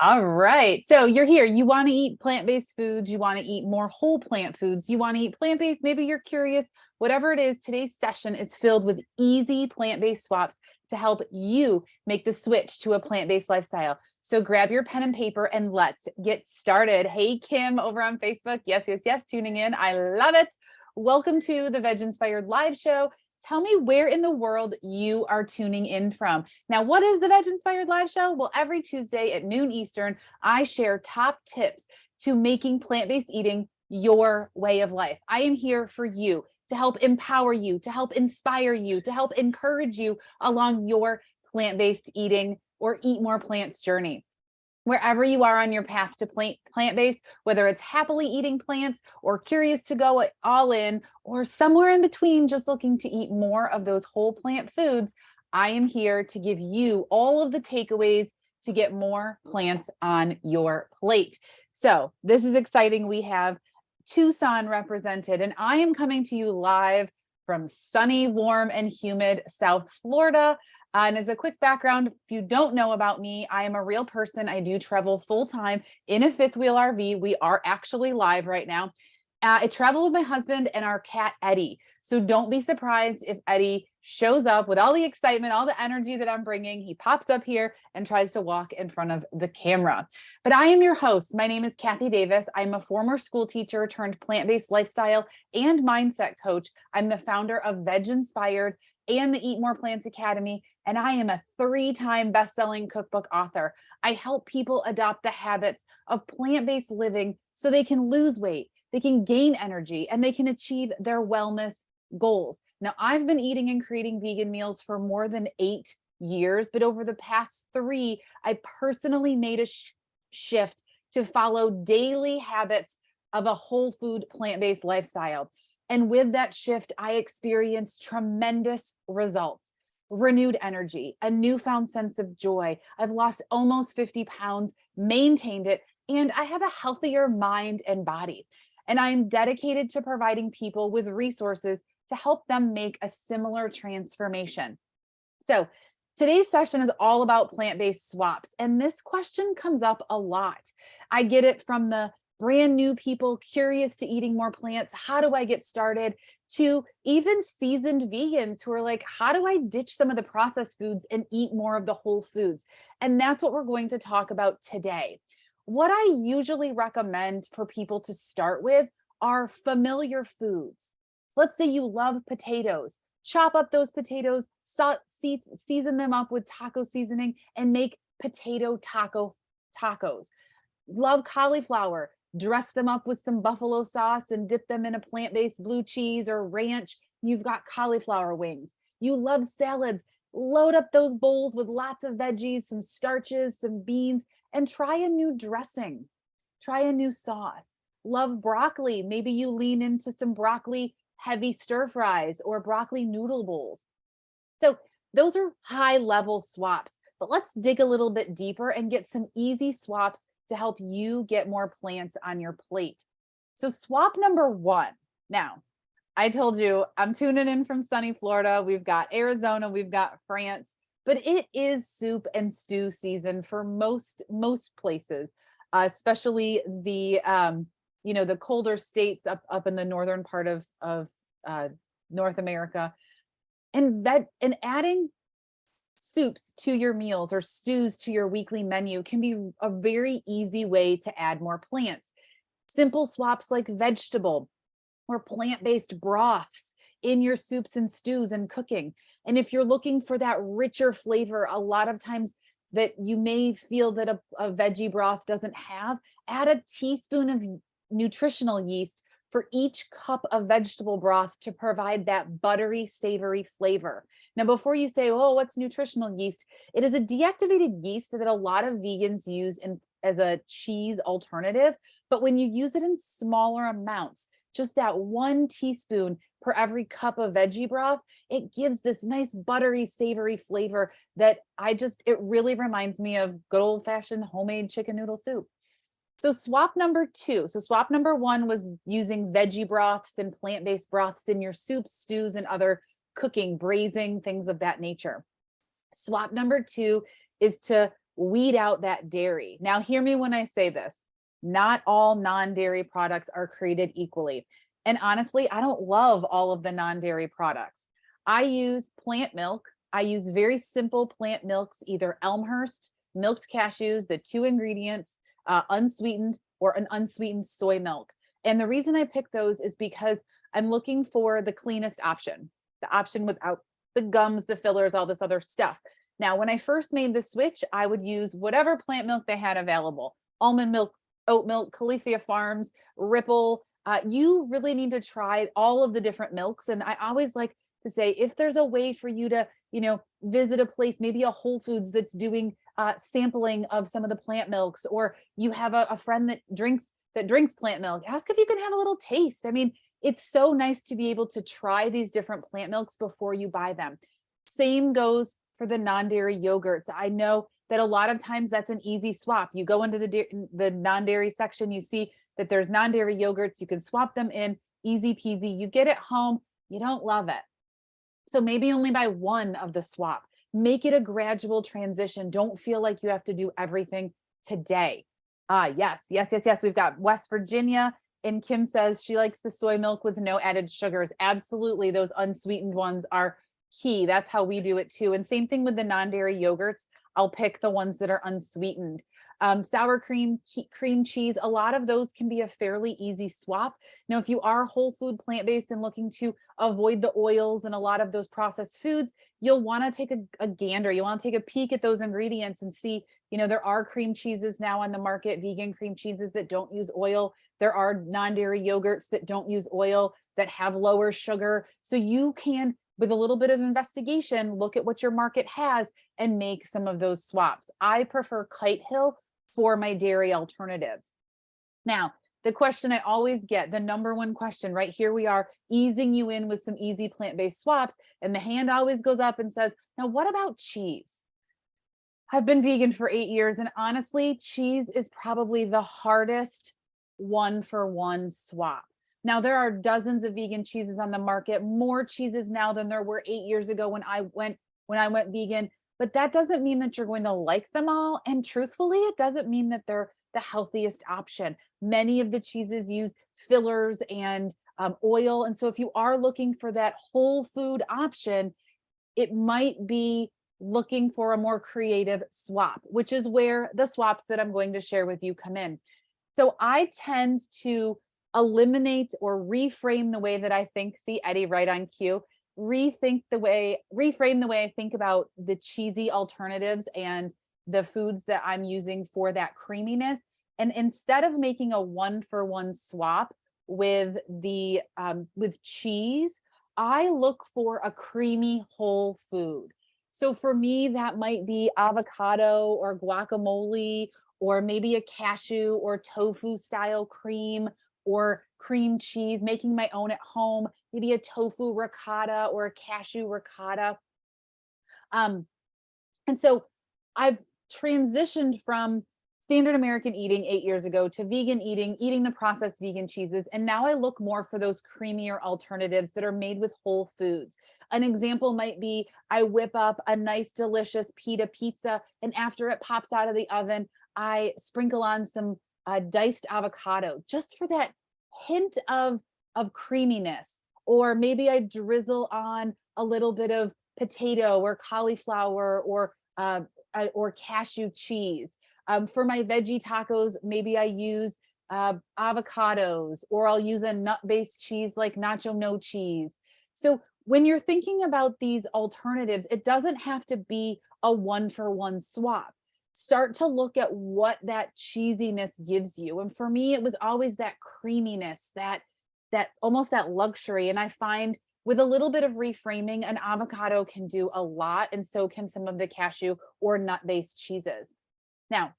All right. So you're here. You want to eat plant-based foods. You want to eat more whole plant foods. You want to eat plant-based. Maybe you're curious. Whatever it is, today's session is filled with easy plant-based swaps to help you make the switch to a plant-based lifestyle. So grab your pen and paper and let's get started. Hey, Kim over on Facebook. Yes, yes, yes. Tuning in. I love it. Welcome to the VegInspired live show. Tell me where in the world you are tuning in from. Now, what is the VegInspired live show? Well, every Tuesday at noon Eastern, I share top tips to making plant-based eating your way of life. I am here for you to help empower you, to help inspire you, to help encourage you along your plant-based eating or eat more plants journey. Wherever you are on your path to plant-based, whether it's happily eating plants or curious to go all in, or somewhere in between, just looking to eat more of those whole plant foods, I am here to give you all of the takeaways to get more plants on your plate. So this is exciting. We have Tucson represented, and I am coming to you live from sunny, warm, and humid South Florida. And as a quick background, if you don't know about me, I am a real person. I do travel full-time in a fifth wheel RV. We are actually live right now. I travel with my husband and our cat, Eddie. So don't be surprised if Eddie shows up with all the excitement, all the energy that I'm bringing. He pops up here and tries to walk in front of the camera. But I am your host. My name is Kathy Davis. I'm a former school teacher turned plant-based lifestyle and mindset coach. I'm the founder of VegInspired and the Eat More Plants Academy, and I am a 3-time best-selling cookbook author. I help people adopt the habits of plant-based living so they can lose weight, they can gain energy, and they can achieve their wellness goals. Now, I've been eating and creating vegan meals for more than 8 years, but over the past 3, I personally made a shift to follow daily habits of a whole food plant-based lifestyle. And with that shift, I experienced tremendous results, renewed energy, a newfound sense of joy. I've lost almost 50 pounds, maintained it, and I have a healthier mind and body. And I'm dedicated to providing people with resources to help them make a similar transformation. So today's session is all about plant-based swaps. And this question comes up a lot. I get it from the brand new people curious to eating more plants. How do I get started? To even seasoned vegans who are like, how do I ditch some of the processed foods and eat more of the whole foods? And that's what we're going to talk about today. What I usually recommend for people to start with are familiar foods. So let's say you love potatoes. Chop up those potatoes, season them up with taco seasoning, and make potato tacos. Love cauliflower. Dress them up with some buffalo sauce and dip them in a plant-based blue cheese or ranch. You've got cauliflower wings. You love salads. Load up those bowls with lots of veggies, some starches, some beans, and try a new dressing. Try a new sauce. Love broccoli. Maybe you lean into some broccoli heavy stir fries or broccoli noodle bowls. So those are high level swaps, but let's dig a little bit deeper and get some easy swaps to help you get more plants on your plate. So swap number 1. Now, I told you I'm tuning in from sunny Florida. We've got Arizona, we've got France, but it is soup and stew season for most places, especially the the colder states up in the northern part of North America. And adding soups to your meals or stews to your weekly menu can be a very easy way to add more plants. Simple swaps like vegetable or plant-based broths in your soups and stews and cooking. And if you're looking for that richer flavor, a lot of times that you may feel that a veggie broth doesn't have, add a teaspoon of nutritional yeast for each cup of vegetable broth to provide that buttery, savory flavor. Now, before you say, oh, what's nutritional yeast? It is a deactivated yeast that a lot of vegans use as a cheese alternative. But when you use it in smaller amounts, just that 1 teaspoon per every cup of veggie broth, it gives this nice buttery, savory flavor that it really reminds me of good old fashioned homemade chicken noodle soup. So swap number 2. So swap number 1 was using veggie broths and plant-based broths in your soups, stews, and other cooking, braising, things of that nature. Swap number 2 is to weed out that dairy. Now, hear me when I say this. Not all non-dairy products are created equally. And honestly, I don't love all of the non-dairy products. I use plant milk. I use very simple plant milks, either Elmhurst, milked cashews, the two ingredients, unsweetened, or an unsweetened soy milk. And the reason I pick those is because I'm looking for the cleanest option, the option without the gums, the fillers, all this other stuff. Now, when I first made the switch, I would use whatever plant milk they had available: almond milk, oat milk, Califia Farms, Ripple. You really need to try all of the different milks. And I always like to say, if there's a way for you to, visit a place, maybe a Whole Foods that's doing sampling of some of the plant milks, or you have a friend that drinks plant milk, ask if you can have a little taste. I mean, it's so nice to be able to try these different plant milks before you buy them. Same goes for the non-dairy yogurts. I know that a lot of times that's an easy swap. You go into the non-dairy section, you see that there's non-dairy yogurts, you can swap them in, easy peasy. You get it home, you don't love it. So maybe only buy one of the swap. Make it a gradual transition. Don't feel like you have to do everything today. Yes. We've got West Virginia, and Kim says she likes the soy milk with no added sugars. Absolutely. Those unsweetened ones are key. That's how we do it too. And same thing with the non-dairy yogurts. I'll pick the ones that are unsweetened. Sour cream, cream cheese, a lot of those can be a fairly easy swap. Now, if you are whole food plant-based and looking to avoid the oils and a lot of those processed foods, you'll want to take a gander. You want to take a peek at those ingredients and see, there are cream cheeses now on the market, vegan cream cheeses that don't use oil. There are non-dairy yogurts that don't use oil, that have lower sugar. So you can, with a little bit of investigation, look at what your market has and make some of those swaps. I prefer Kite Hill for my dairy alternatives. Now, the question I always get, the number one question, right here we are easing you in with some easy plant-based swaps, and the hand always goes up and says, now what about cheese? I've been vegan for 8 years, and honestly, cheese is probably the hardest one-for-one swap. Now, there are dozens of vegan cheeses on the market, more cheeses now than there were 8 years ago when I went vegan, but that doesn't mean that you're going to like them all. And truthfully, it doesn't mean that they're the healthiest option. Many of the cheeses use fillers and oil. And so if you are looking for that whole food option, it might be looking for a more creative swap, which is where the swaps that I'm going to share with you come in. So I tend to eliminate or reframe the way that I think. See Eddie right on cue. Reframe the way I think about the cheesy alternatives and the foods that I'm using for that creaminess. And instead of making a one-for-one swap with cheese, I look for a creamy whole food. So for me, that might be avocado or guacamole, or maybe a cashew or tofu style cream, or cream cheese, making my own at home, maybe a tofu ricotta or a cashew ricotta. And so I've transitioned from standard American eating 8 years ago to vegan eating the processed vegan cheeses. And now I look more for those creamier alternatives that are made with whole foods. An example might be I whip up a nice, delicious pita pizza, and after it pops out of the oven, I sprinkle on some diced avocado just for that hint of creaminess. Or maybe I drizzle on a little bit of potato or cauliflower or cashew cheese. For my veggie tacos, maybe I use avocados, or I'll use a nut-based cheese like nacho no cheese. So when you're thinking about these alternatives, it doesn't have to be a one-for-one swap. Start to look at what that cheesiness gives you. And for me, it was always that creaminess, that almost that luxury. And I find with a little bit of reframing, an avocado can do a lot, and so can some of the cashew or nut-based cheeses. Now,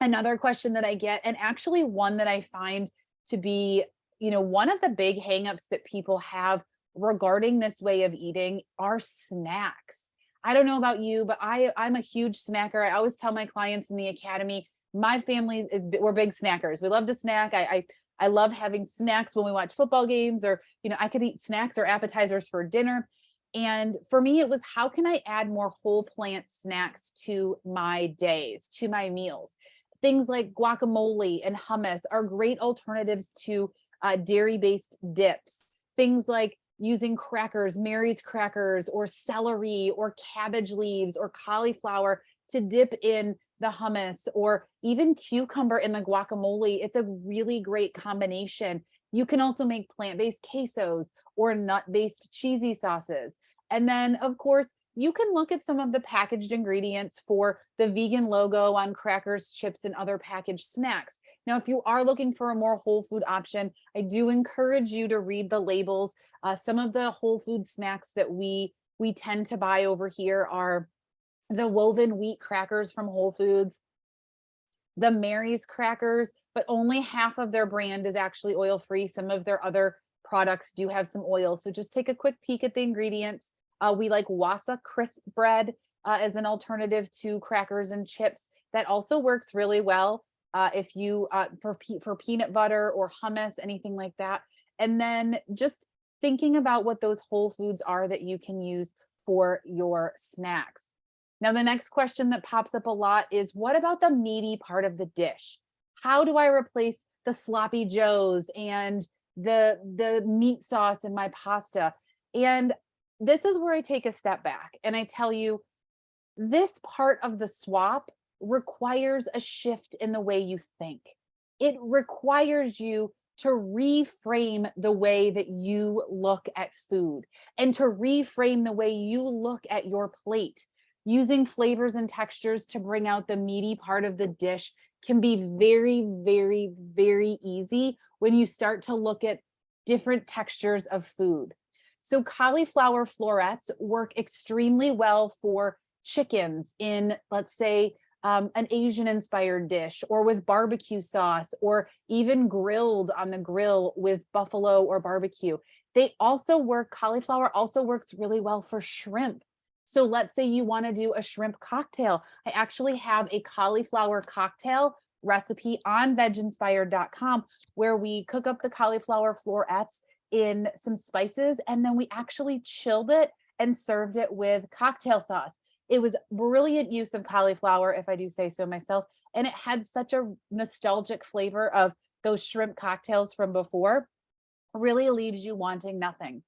another question that I get, and actually one that I find to be, one of the big hangups that people have regarding this way of eating are snacks. I don't know about you, but I'm a huge snacker. I always tell my clients in the academy, my family we're big snackers. We love to snack. I love having snacks when we watch football games, or, I could eat snacks or appetizers for dinner. And for me, it was how can I add more whole plant snacks to my days, to my meals? Things like guacamole and hummus are great alternatives to dairy based dips. Things like using crackers, Mary's crackers, or celery, or cabbage leaves, or cauliflower to dip in the hummus, or even cucumber in the guacamole. It's a really great combination. You can also make plant based quesos or nut based cheesy sauces. And then, of course, you can look at some of the packaged ingredients for the vegan logo on crackers, chips, and other packaged snacks. Now, if you are looking for a more whole food option, I do encourage you to read the labels. Some of the whole food snacks that we tend to buy over here are the woven wheat crackers from Whole Foods, the Mary's crackers, but only half of their brand is actually oil free. Some of their other products do have some oil. So just take a quick peek at the ingredients. We like Wasa crisp bread as an alternative to crackers and chips. That also works really well if you for peanut butter or hummus, anything like that. And then just thinking about what those whole foods are that you can use for your snacks. Now, the next question that pops up a lot is, what about the meaty part of the dish? How do I replace the sloppy joes and the meat sauce in my pasta? And this is where I take a step back and I tell you, this part of the swap requires a shift in the way you think. It requires you to reframe the way that you look at food and to reframe the way you look at your plate. Using flavors and textures to bring out the meaty part of the dish can be very, very, very easy when you start to look at different textures of food. So cauliflower florets work extremely well for chickens in, let's say, an Asian inspired dish, or with barbecue sauce, or even grilled on the grill with buffalo or barbecue. Cauliflower also works really well for shrimp. So let's say you want to do a shrimp cocktail. I actually have a cauliflower cocktail recipe on VegInspired.com where we cook up the cauliflower florets in some spices, and then we actually chilled it and served it with cocktail sauce. It was brilliant use of cauliflower, if I do say so myself, and it had such a nostalgic flavor of those shrimp cocktails from before. Really leaves you wanting nothing.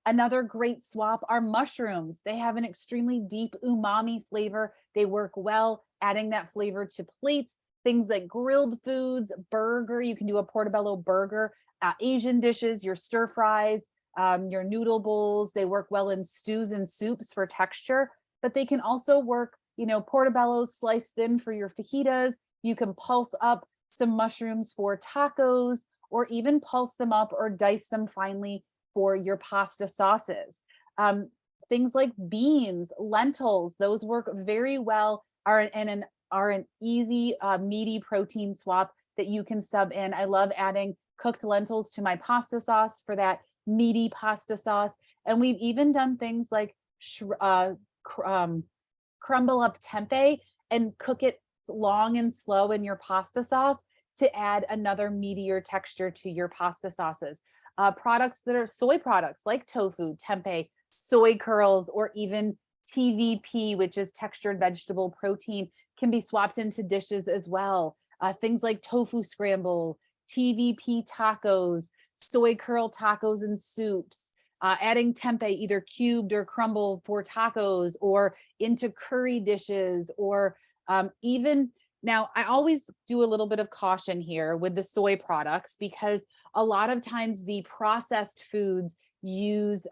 Another great swap are mushrooms. They have an extremely deep umami flavor. They work well adding that flavor to plates, things like grilled foods, burger. You can do a portobello burger, Asian dishes, your stir fries, your noodle bowls. They work well in stews and soups for texture, but they can also work, portobellos sliced thin for your fajitas. You can pulse up some mushrooms for tacos, or even pulse them up or dice them finely for your pasta sauces. Things like beans, lentils, those work very well, are an easy, meaty protein swap that you can sub in. I love adding cooked lentils to my pasta sauce for that meaty pasta sauce. And we've even done things like crumble up tempeh and cook it long and slow in your pasta sauce to add another meatier texture to your pasta sauces. Products that are soy products like tofu, tempeh, soy curls, or even TVP, which is textured vegetable protein, can be swapped into dishes as well. Things like tofu scramble, TVP tacos, soy curl tacos and soups, adding tempeh either cubed or crumbled for tacos or into curry dishes, or even now, I always do a little bit of caution here with the soy products, because a lot of times the processed foods use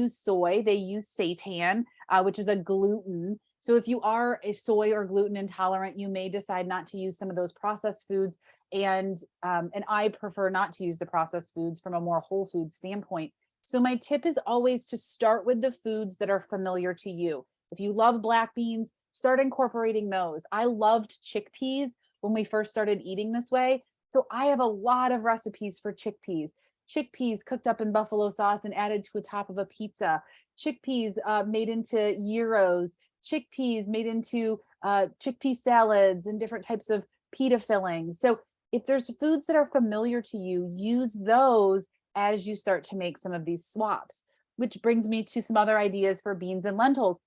soy. They use seitan, which is a gluten. So if you are a soy or gluten intolerant, you may decide not to use some of those processed foods. And I prefer not to use the processed foods from a more whole food standpoint. So my tip is always to start with the foods that are familiar to you. If you love black beans, start incorporating those. I loved chickpeas when we first started eating this way. So I have a lot of recipes for chickpeas. Chickpeas cooked up in buffalo sauce and added to the top of a pizza. Chickpeas made into gyros. Chickpeas made into chickpea salads and different types of pita fillings. So if there's foods that are familiar to you, use those as you start to make some of these swaps. which brings me to some other ideas for beans and lentils.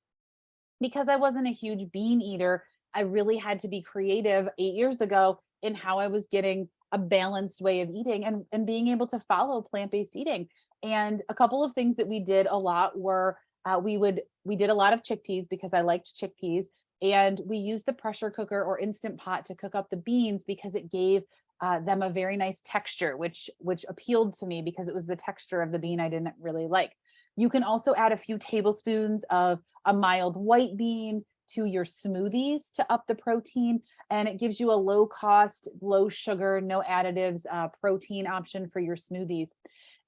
Because I wasn't a huge bean eater, I really had to be creative 8 years ago in how I was getting a balanced way of eating and being able to follow plant-based eating. And a couple of things that we did a lot were we did a lot of chickpeas because I liked chickpeas, and we used the pressure cooker or instant pot to cook up the beans because it gave them a very nice texture, which appealed to me because it was the texture of the bean I didn't really like. You can also add a few tablespoons of a mild white bean to your smoothies to up the protein, and it gives you a low cost, low sugar, no additives protein option for your smoothies.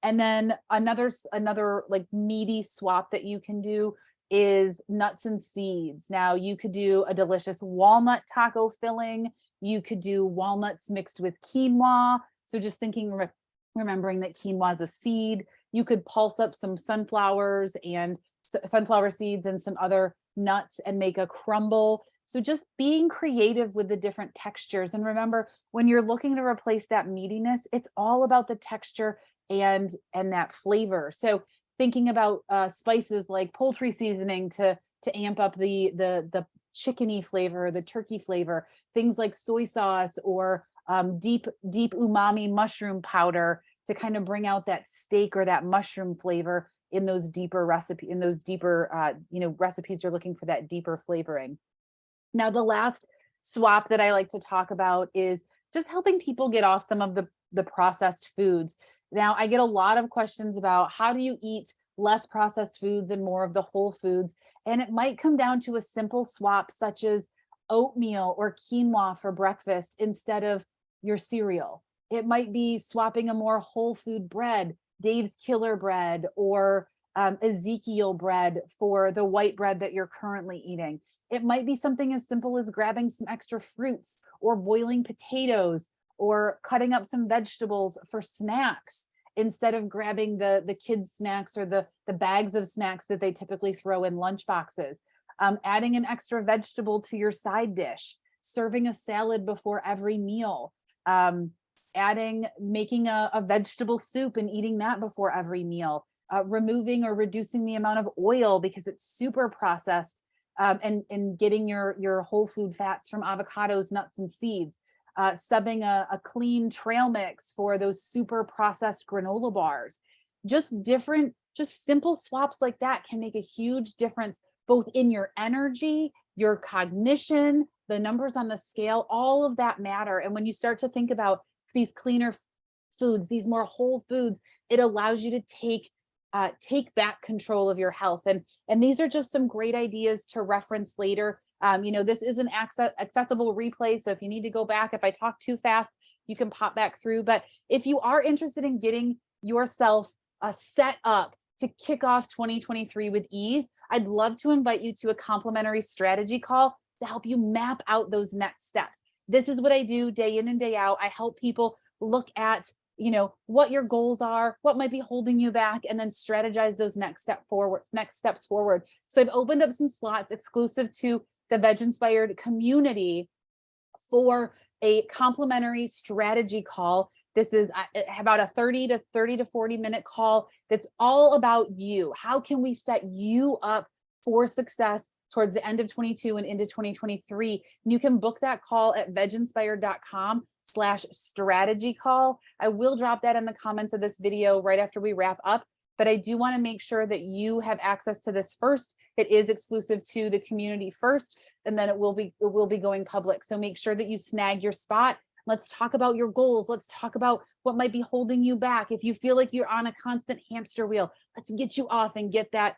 And then another like meaty swap that you can do is nuts and seeds. Now you could do a delicious walnut taco filling. You could do walnuts mixed with quinoa. So just remembering that quinoa is a seed. You could pulse up some sunflowers and sunflower seeds and some other nuts and make a crumble. So just being creative with the different textures. And remember, when you're looking to replace that meatiness, it's all about the texture and that flavor. So thinking about spices like poultry seasoning to amp up the chickeny flavor, the turkey flavor, things like soy sauce or deep umami mushroom powder to kind of bring out that steak or that mushroom flavor in those deeper recipes you're looking for that deeper flavoring. Now, the last swap that I like to talk about is just helping people get off some of the processed foods. Now, I get a lot of questions about how do you eat less processed foods and more of the whole foods? And it might come down to a simple swap such as oatmeal or quinoa for breakfast instead of your cereal. It might be swapping a more whole food bread, Dave's Killer Bread or Ezekiel bread for the white bread that you're currently eating. It might be something as simple as grabbing some extra fruits or boiling potatoes or cutting up some vegetables for snacks instead of grabbing the kids' snacks or the bags of snacks that they typically throw in lunch boxes. Adding an extra vegetable to your side dish, serving a salad before every meal, making a vegetable soup and eating that before every meal, removing or reducing the amount of oil because it's super processed, and getting your whole food fats from avocados, nuts, and seeds. Subbing a clean trail mix for those super processed granola bars. Just simple swaps like that can make a huge difference both in your energy, your cognition, the numbers on the scale, all of that matter. And when you start to think about these cleaner foods, these more whole foods, it allows you to take back control of your health. And these are just some great ideas to reference later. This is an accessible replay. So if you need to go back, if I talk too fast, you can pop back through. But if you are interested in getting yourself set up to kick off 2023 with ease, I'd love to invite you to a complimentary strategy call to help you map out those next steps. This is what I do day in and day out. I help people look at what your goals are, what might be holding you back, and then strategize those next steps forward. So I've opened up some slots exclusive to the VegInspired community for a complimentary strategy call. This is about a 30 to 40 minute call that's all about you. How can we set you up for success towards the end of 22 and into 2023? And you can book that call at veginspired.com/strategy call. I will drop that in the comments of this video right after we wrap up, but I do want to make sure that you have access to this first. It is exclusive to the community first, and then it will be going public. So make sure that you snag your spot. Let's talk about your goals. Let's talk about what might be holding you back. If you feel like you're on a constant hamster wheel, let's get you off and get that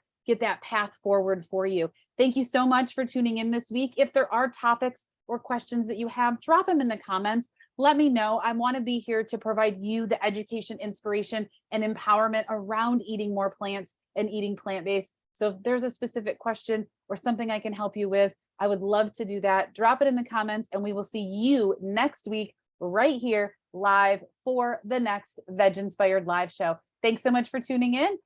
path forward for you. Thank you so much for tuning in this week. If there are topics or questions that you have, drop them in the comments. Let me know. I want to be here to provide you the education, inspiration, and empowerment around eating more plants and eating plant-based. So if there's a specific question or something I can help you with, I would love to do that. Drop it in the comments, and we will see you next week right here live for the next VegInspired live show. Thanks so much for tuning in.